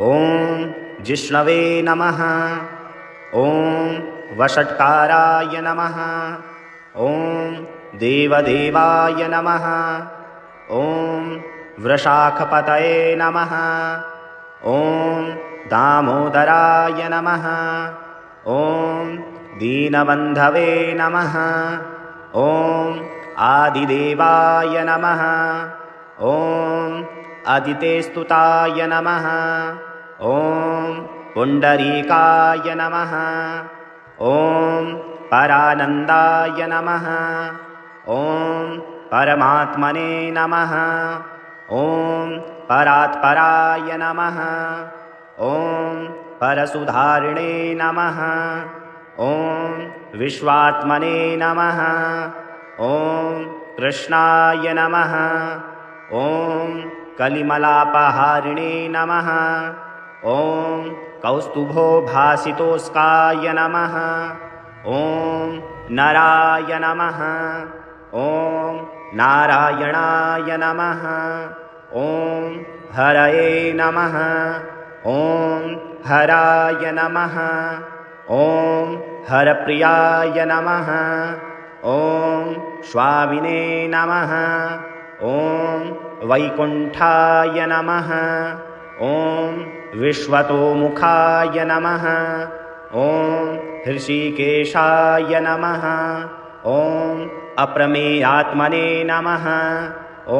ॐ जिष्णवे नमः। ॐ वषट्काराय नमः। ॐ देवदेवाय नमः। ॐ वृषाखपतये नमः। ॐ दामोदराय नमः। ॐ दीनबन्धवे नमः। ॐ आदिदेवाय नमः। ॐ अदितेस्तुताय नमः। ॐ पुण्डरीकाय नमः। ॐ परानन्दाय नमः। ॐ परमात्मने नमः। ॐ परात्पराय नमः। ॐ परसुधारिणे नमः। ॐ विश्वात्मने नमः। ॐ कृष्णाय नमः। ॐ कलिमलापहारिणे नमः। ॐ कौस्तुभोभासितोस्काय नमः। ॐ नराय नमः। ॐ नारायणाय नमः। ॐ हरये नमः। ॐ हराय नमः। ॐ हरप्रियाय नमः। ॐ स्वामिने नमः। ॐ वैकुण्ठाय नमः। ॐ विश्वतोमुखाय नमः। ॐ हृषीकेशाय नमः। ॐ अप्रमेयात्मने नमः। ॐ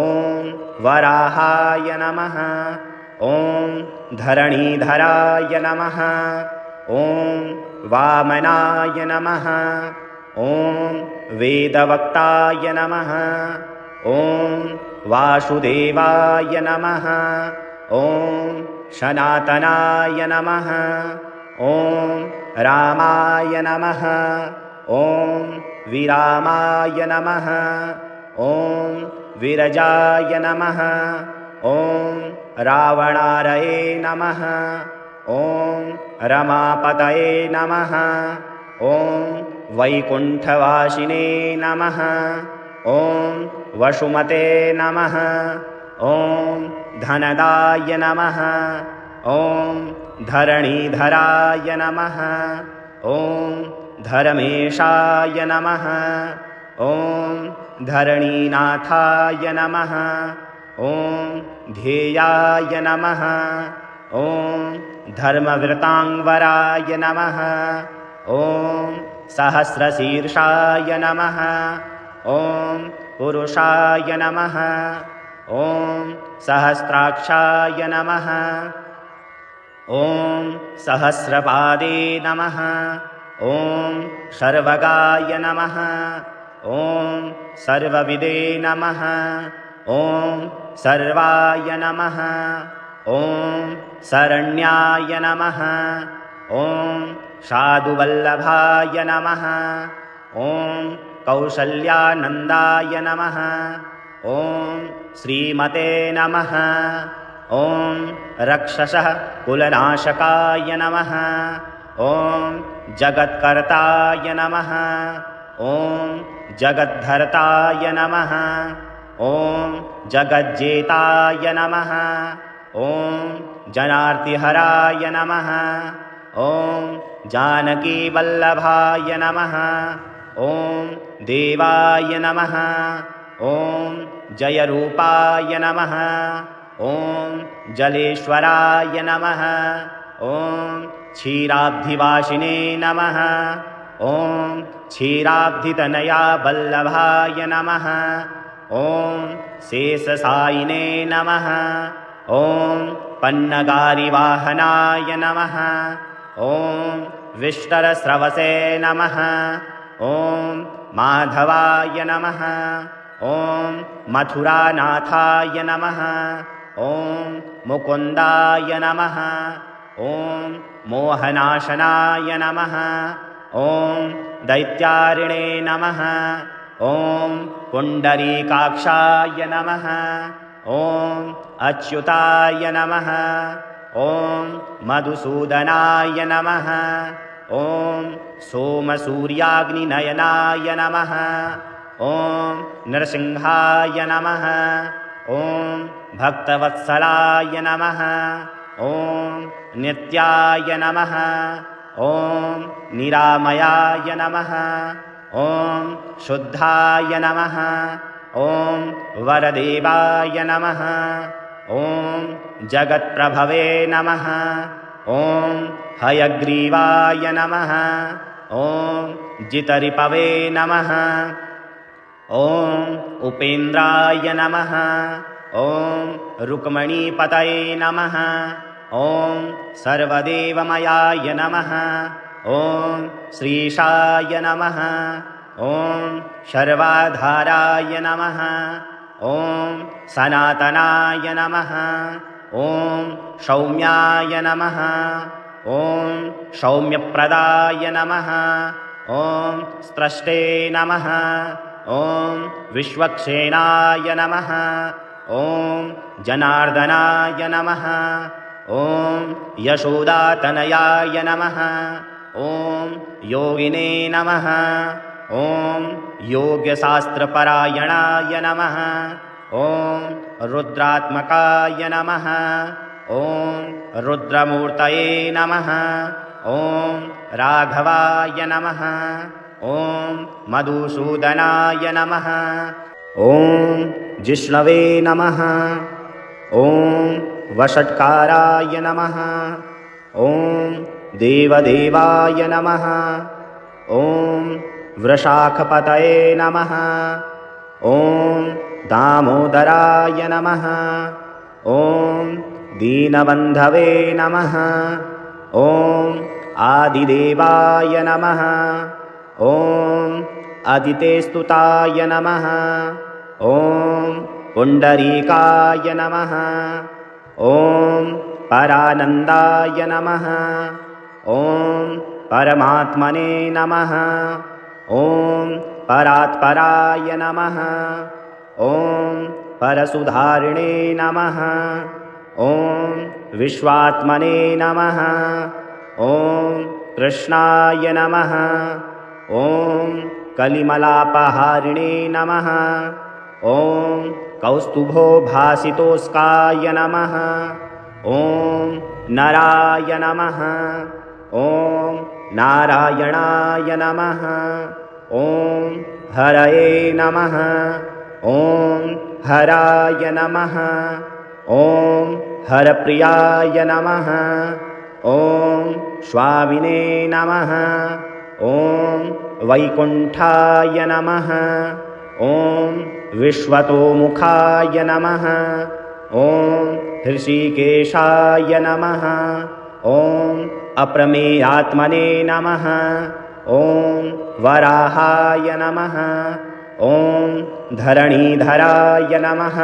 वराहाय नमः। ॐ धरणीधराय नमः। ॐ वामनाय नमः। ॐ वेदवक्ताय नमः। ॐ वासुदेवाय नमः। ॐ सनातनाय नमः। ॐ रामाय नमः। ॐ विरामाय नमः। ॐ विरजाय नमः। ॐ रावणारये नमः। ॐ रमापतये नमः। ॐ वैकुण्ठवासिने नमः। ॐ वसुमते नमः। ॐ धनदाय नमः। ॐ धरणीधराय नमः। ॐ धर्मेशाय नमः। ॐ धरणीनाथाय नमः। ॐ ध्येयाय नमः। ॐ धर्मवृताङ्वराय नमः। ॐ सहस्रशीर्षाय नमः। ॐ पुरुषाय नमः। ॐ सहस्राक्षाय नमः। ॐ सहस्रपादे नमः। ॐ सर्वगाय नमः। ॐ सर्वविदे नमः। ॐ सर्वाय नमः। ॐ शरण्याय नमः। ॐ साधुवल्लभाय नमः। ॐ कौसल्यानन्दाय नमः। ॐ श्रीमते नमः। ॐ रक्षसः कुलनाशकाय नमः। ॐ जगत्कर्ताय नमः। ॐ जगद्धर्ताय नमः। ॐ जगज्जेताय नमः। ॐ जनार्तिहराय नमः। ॐ जानकीवल्लभाय नमः। ॐ देवाय नमः। ॐ जयरूपाय नमः। ॐ जलेश्वराय नमः। ॐ क्षीराब्धिवासिने नमः। ॐ क्षीराब्धितनया वल्लभाय नमः। ॐ शेषसायिने नमः। ॐ पन्नगारिवाहनाय नमः। ॐ विष्टरस्रवसे नमः। ॐ माधवाय नमः। ॐ मथुरानाथाय नमः। ॐ मुकुन्दाय नमः। ॐ मोहनाशनाय नमः। ॐ दैत्यारिणे नमः। ॐ पुण्डरीकाक्षाय नमः। ॐ अच्युताय नमः। ॐ मधुसूदनाय नमः। ॐ सोमसूर्याग्निनयनाय नमः। ॐ नृसिंहाय नमः। ॐ भक्तवत्सलाय नमः। ॐ नित्याय नमः। ॐ निरामयाय नमः। ॐ शुद्धाय नमः। ॐ वरदेवाय नमः। ॐ जगत्प्रभवे नमः। ॐ हयग्रीवाय नमः। ॐ जितरिपवे नमः। ॐ उपेन्द्राय नमः। ॐ रुक्मणीपतये नमः। ॐ सर्वदेवमयाय नमः। ॐ श्रीशाय नमः। ॐ शर्वाधाराय नमः। ॐ सनातनाय नमः। ॐ सौम्याय नमः। ॐ सौम्यप्रदाय नमः। ॐ स्त्रष्टे नमः। ॐ विश्वक्षेणाय नमः। ॐ जनार्दनाय नमः। ॐ यशोदातनयाय नमः। ॐ योगिने नमः। ॐ योग्यशास्त्रपरायणाय नमः। ॐ रुद्रात्मकाय नमः। ॐ रुद्रमूर्तये नमः। ॐ राघवाय नमः। ॐ मधुसूदनाय नमः। ॐ जिष्णवे नमः। ॐ वषट्काराय नमः। ॐ देवदेवाय नमः। ॐ वृषाखपतये नमः। ॐ दामोदराय नमः। ॐ दीनबन्धवे नमः। ॐ आदिदेवाय नमः। ॐ अदितेस्तुताय नमः। ॐ पुण्डरीकाय नमः। ॐ परानन्दाय नमः। ॐ परमात्मने नमः। ॐ परात्पराय नमः। ॐ परसुधारिणे नमः। ॐ विश्वात्मने नमः। ॐ कृष्णाय नमः। ॐ कलिमलापहारिणे नमः। ॐ कौस्तुभोभासितोस्काय नमः। ॐ नराय नमः। ॐ नारायणाय नमः। ॐ हरये नमः। ॐ हराय नमः। ॐ हरप्रियाय नमः। ॐ स्वामिने नमः। ॐ वैकुण्ठाय नमः। ॐ विश्वतोमुखाय नमः। ॐ हृषीकेशाय नमः। ॐ अप्रमेयात्मने नमः। ॐ वराहाय नमः। ॐ धरणीधराय नमः।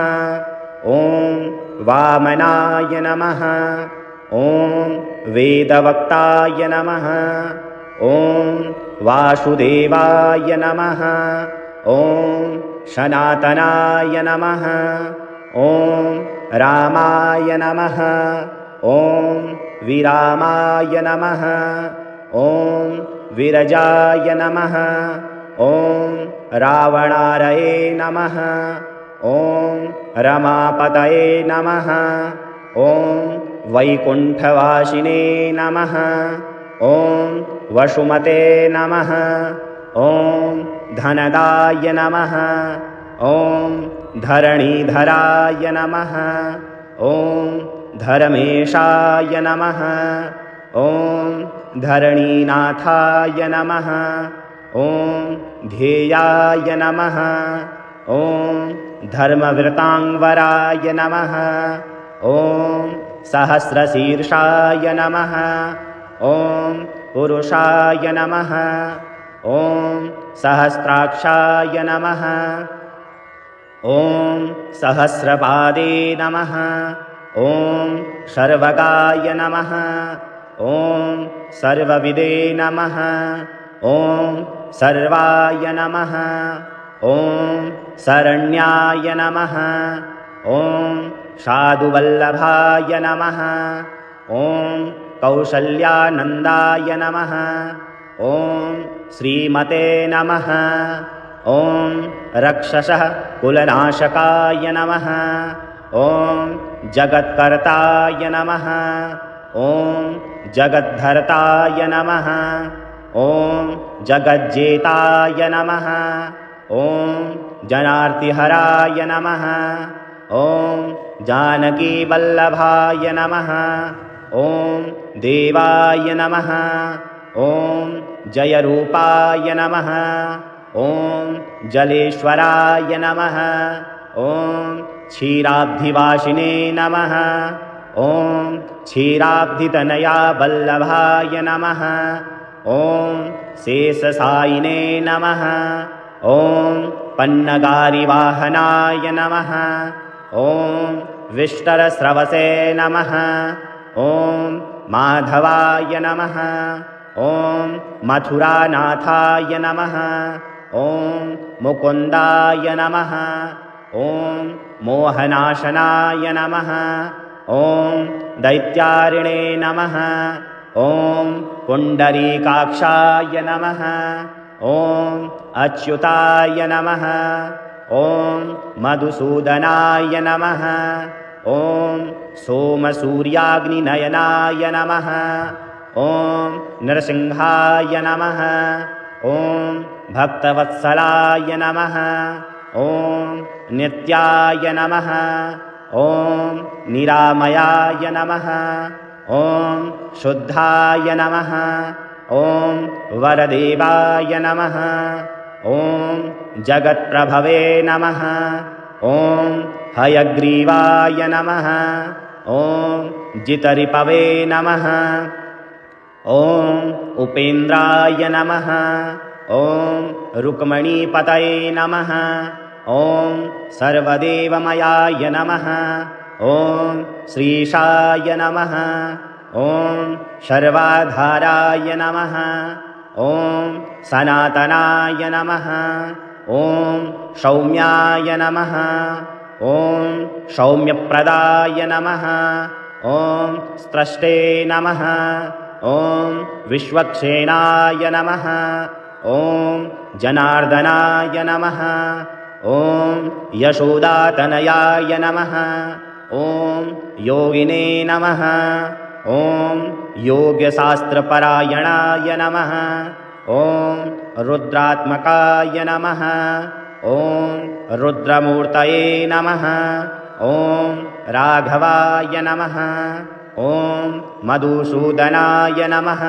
ॐ वामनाय नमः। ॐ वेदवक्ताय नमः। ॐ वासुदेवाय नमः। ॐ सनातनाय नमः। ॐ रामाय नमः। ॐ विरामाय नमः। ॐ विरजाय नमः। ॐ रावणारये नमः। ॐ रमापतये नमः। ॐ वैकुण्ठवासिने नमः। ॐ वसुमते नमः। ॐ धनदाय नमः। ॐ धरणीधराय नमः। ॐ धर्मेशाय नमः। ॐ धरणीनाथाय नमः। ॐ ध्येयाय नमः। ॐ धर्मवृताङ्वराय नमः। ॐ सहस्रशीर्षाय नमः। ॐ पुरुषाय नमः। ॐ सहस्राक्षाय नमः। ॐ सहस्रपादे नमः। ॐ सर्वगाय नमः। ॐ सर्वविदे नमः। ॐ सर्वाय नमः। ॐ शरण्याय नमः। ॐ साधुवल्लभाय नमः। ॐ कौसल्यानन्दाय नमः। ॐ श्रीमते नमः। ॐ रक्षसः कुलनाशकाय नमः। ॐ जगत्कर्ताय नमः। ॐ जगद्धर्ताय नमः ॐ जगज्जेताय नमः ॐ जनार्तिहराय नमः ॐ जानकीवल्लभाय नमः ॐ देवाय नमः ॐ जयरूपाय नमः ॐ जलेश्वराय नमः ॐ क्षीराब्धिवासिने नमः ॐ क्षीराब्धितनया वल्लभाय नमः ॐ शेषशायिने नमः ॐ पन्नगारिवाहनाय नमः ॐ विष्टरस्रवसे नमः ॐ माधवाय नमः ॐ मथुरानाथाय नमः ॐ मुकुन्दाय नमः ॐ मोहनाशनाय नमः ॐ दैत्यारिणे नमः ॐ पुण्डरीकाक्षाय नमः ॐ अच्युताय नमः ॐ मधुसूदनाय नमः ॐ सोमसूर्याग्निनयनाय नमः ॐ नृसिंहाय नमः ॐ भक्तवत्सलाय नमः ॐ नित्याय नमः ॐ निरामयाय नमः ॐ शुद्धाय नमः ॐ वरदेवाय नमः ॐ जगत्प्रभवे नमः ॐ हयग्रीवाय नमः ॐ जितरिपवे नमः ॐ उपेन्द्राय नमः ॐ रुक्मणीपतये नमः ॐ सर्वदेवमयाय नमः ॐ श्रीशाय नमः ॐ सर्वाधाराय नमः ॐ सनातनाय नमः ॐ सौम्याय नमः ॐ सौम्यप्रदाय नमः ॐ स्त्रष्टे नमः ॐ विश्वक्षेणाय नमः ॐ जनार्दनाय नमः ॐ यशोदातनयाय नमः ॐ योगिने नमः ॐ योग्यशास्त्रपरायणाय नमः ॐ रुद्रात्मकाय नमः ॐ रुद्रमूर्तये नमः ॐ राघवाय नमः ॐ मधुसूदनाय नमः